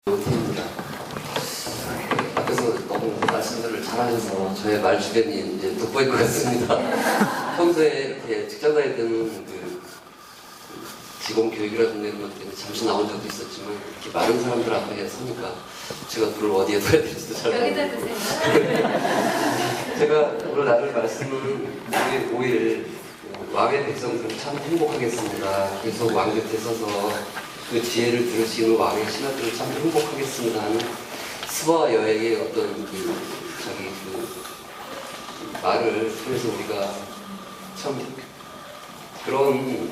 못입니다. 앞에서 너무 말씀들을 잘하셔서 저의 말 주변이 이제 돋보일 것 같습니다. 평소에 이렇게 직장 다닐 때는 그 직원 교육이라든가 이런 것 때문에 잠시 나온 적도 있었지만 이렇게 많은 사람들 앞에 서니까 제가 불을 어디에 둬야 될지도 잘 여기다 모르겠어요. 제가 오늘 나눌 말씀은 5일 왕의 백성들은 참 행복하겠습니다. 계속 왕 곁에 서서 그 지혜를 들으시는 왕의 신하들은 참 행복하겠습니다 하는 스바 여행의 어떤 그 말을 통해서 우리가 참 그런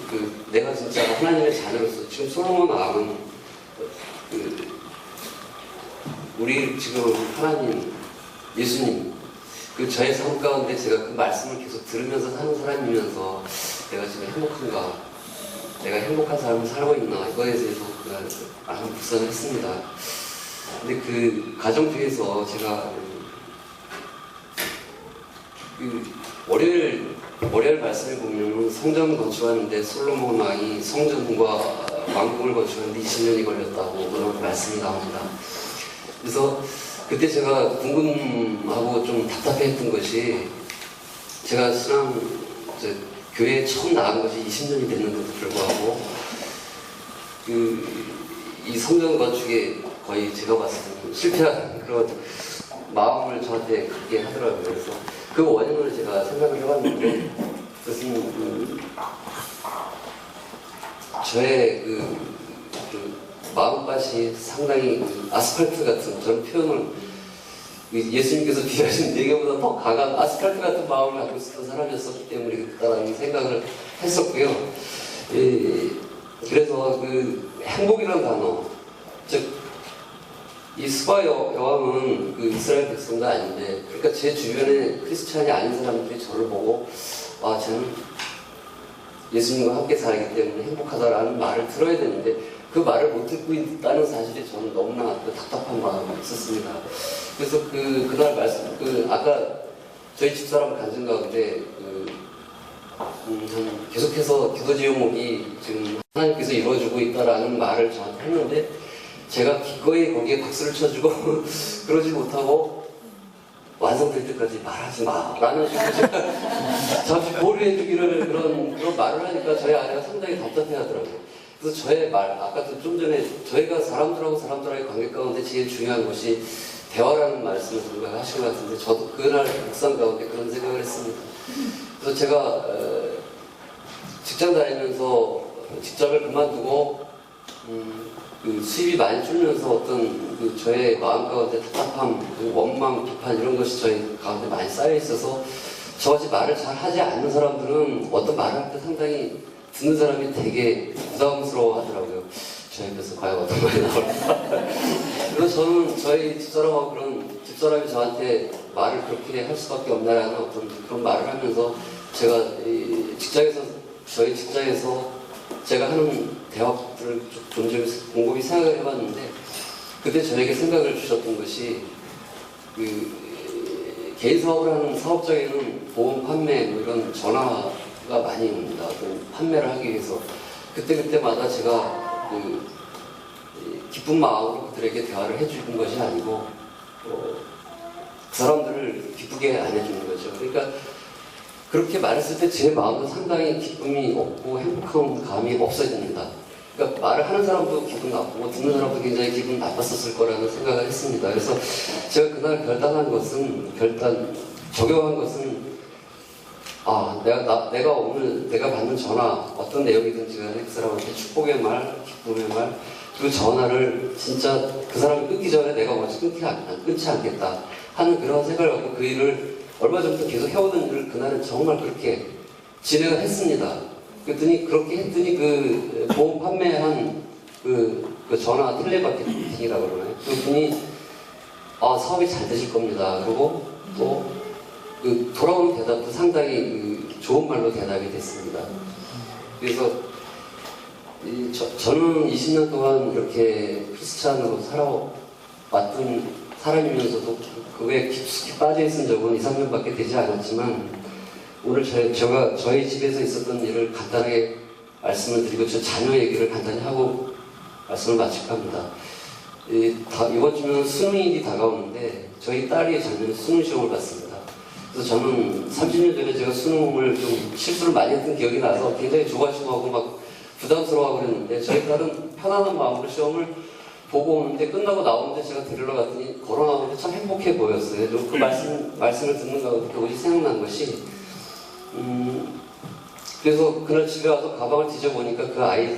내가 진짜 하나님의 자녀로서 지금 솔로몬 왕은 우리 지금 하나님 예수님 저의 삶 가운데 제가 그 말씀을 계속 들으면서 사는 사람이면서 내가 지금 행복한가, 내가 행복한 삶을 살고 있나, 이거에 대해서 많은 불안을 했습니다. 근데 그 가정 중에서 제가 월요일 말씀을 보면 성전 건축하는데 솔로몬 왕이 성전과 왕궁을 건축하는데 20년이 걸렸다고 그런 말씀이 나옵니다. 그래서 그때 제가 궁금하고 좀 답답했던 것이 제가 교회에 처음 나간 것이 20년이 됐는데도 불구하고 이 성전 건축에 거의 제가 봤을 때는 실패한 그런 마음을 저한테 갖게 하더라고요. 그래서 그 원인을 제가 생각을 해봤는데 그것은 저의 마음밭이 상당히 아스팔트 같은 저런 표현을 예수님께서 비유하신 내게보다 더 강한 아스팔트 같은 마음을 갖고 있었던 사람이었기 때문에 그렇다라는 생각을 했었고요. 그래서 행복이라는 단어, 즉 이 스바 여왕은 이스라엘 백성도 아닌데, 그러니까 제 주변에 크리스찬이 아닌 사람들이 저를 보고 쟤는 예수님과 함께 살기 때문에 행복하다라는 말을 들어야 되는데 그 말을 못 듣고 있다는 사실이 저는 너무나 답답한 마음이 있었습니다. 그래서 그날 말씀, 아까 저희 집사람 간증 가운데 계속해서 기도 제목이 지금 하나님께서 이루어주고 있다라는 말을 저한테 했는데 제가 기꺼이 거기에 박수를 쳐주고 그러지 못하고 완성될 때까지 말하지 마라는 식으로 제가 잠시 보류해주기를 그런 말을 하니까 저희 아내가 상당히 답답해하더라고요. 그래서 저의 말, 아까도 좀 전에 저희가 사람들하고의 관계 가운데 제일 중요한 것이 대화라는 말씀을 누가 하신 것 같은데 저도 그날 묵상 가운데 그런 생각을 했습니다. 그래서 제가 직장 다니면서 직장을 그만두고 수입이 많이 줄면서 어떤 저의 마음 가운데 답답함, 원망, 비판 이런 것이 저희 가운데 많이 쌓여 있어서 저같이 말을 잘 하지 않는 사람들은 어떤 말을 할 때 상당히 듣는 사람이 되게 부담스러워 하더라고요. 저희 옆에서 과연 어떤 말이 나올까. 그래서 저는 저희 집사람하고 그런 집사람이 저한테 말을 그렇게 할 수밖에 없나라는 어떤 그런 말을 하면서 제가 저희 직장에서 제가 하는 대화들을 좀 곰곰이 생각을 해봤는데 그때 저에게 생각을 주셨던 것이 개인 사업을 하는 사업장에는 보험 판매 이런 전화가 많이 옵니다. 판매를 하기 위해서 그때마다 제가 기쁜 마음으로 그들에게 대화를 해주는 것이 아니고 그 사람들을 기쁘게 안 해주는 거죠. 그러니까 그렇게 말했을 때 제 마음도 상당히 기쁨이 없고 행복한 감이 없어집니다. 그러니까 말을 하는 사람도 기분 나쁘고 듣는 사람도 굉장히 기분 나빴었을 거라는 생각을 했습니다. 그래서 제가 그날 적용한 것은 내가 오늘 내가 받는 전화 어떤 내용이든지 간에 그 사람한테 축복의 말, 기쁨의 말, 그 전화를 진짜 그 사람이 끊기 전에 내가 먼저 끊지 않겠다 하는 그런 생각을 갖고 그 일을 얼마 전부터 계속 해오던 일을 그날은 정말 그렇게 진행을 했습니다. 그렇게 했더니 보험 판매한 전화 텔레마케팅이라고 그러나요? 그분이 사업이 잘 되실 겁니다. 그리고 또 돌아오는 대답도 상당히 좋은 말로 대답이 됐습니다. 그래서 저는 20년 동안 이렇게 크리스찬으로 살아왔던 사람이면서도 그거에 깊숙이 빠져있은 적은 2, 3년밖에 되지 않았지만 오늘 저희 집에서 있었던 일을 간단하게 말씀을 드리고 저 자녀 얘기를 간단히 하고 말씀을 마칠까 합니다. 이번 주면 수능일이 다가오는데 저희 딸이 작년에 수능 시험을 봤습니다. 그래서 저는 30년 전에 제가 수능을 좀 실수를 많이 했던 기억이 나서 굉장히 조바심하고 막 부담스러워하고 그랬는데 저희 딸은 편안한 마음으로 시험을 보고 오는데 끝나고 나오는데 제가 데리러 갔더니 걸어 나오는데 참 행복해 보였어요. 그 말씀을 듣는 가운데 그것이 생각난 것이 그래서 그날 집에 와서 가방을 뒤져보니까 그 아이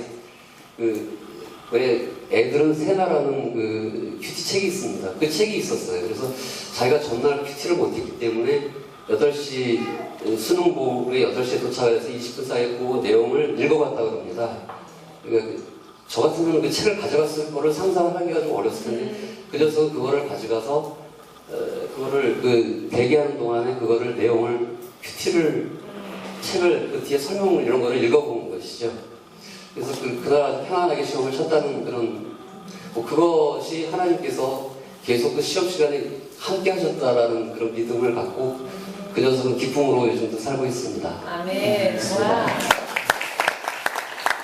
왜 애들은 새나라는 그 큐티 책이 있습니다. 그 책이 있었어요. 그래서 자기가 전날 큐티를 못했기 때문에 8시 수능복에 8시에 도착해서 20분 사이에 그 내용을 읽어봤다고 합니다. 그러니까 저 같으면 그 책을 가져갔을 거를 상상하기가 좀 어렸을 텐데 그래서 그거를 가져가서 그거를 그 대기하는 동안에 그거를 내용을 책을 그 뒤에 설명 이런 거를 읽어본 것이죠. 그래서 그날 아주 편안하게 시험을 쳤다는 그런 그것이 하나님께서 계속 그 시험 시간에 함께 하셨다라는 그런 믿음을 갖고 그 녀석은 기쁨으로 요즘도 살고 있습니다. 아멘. 와.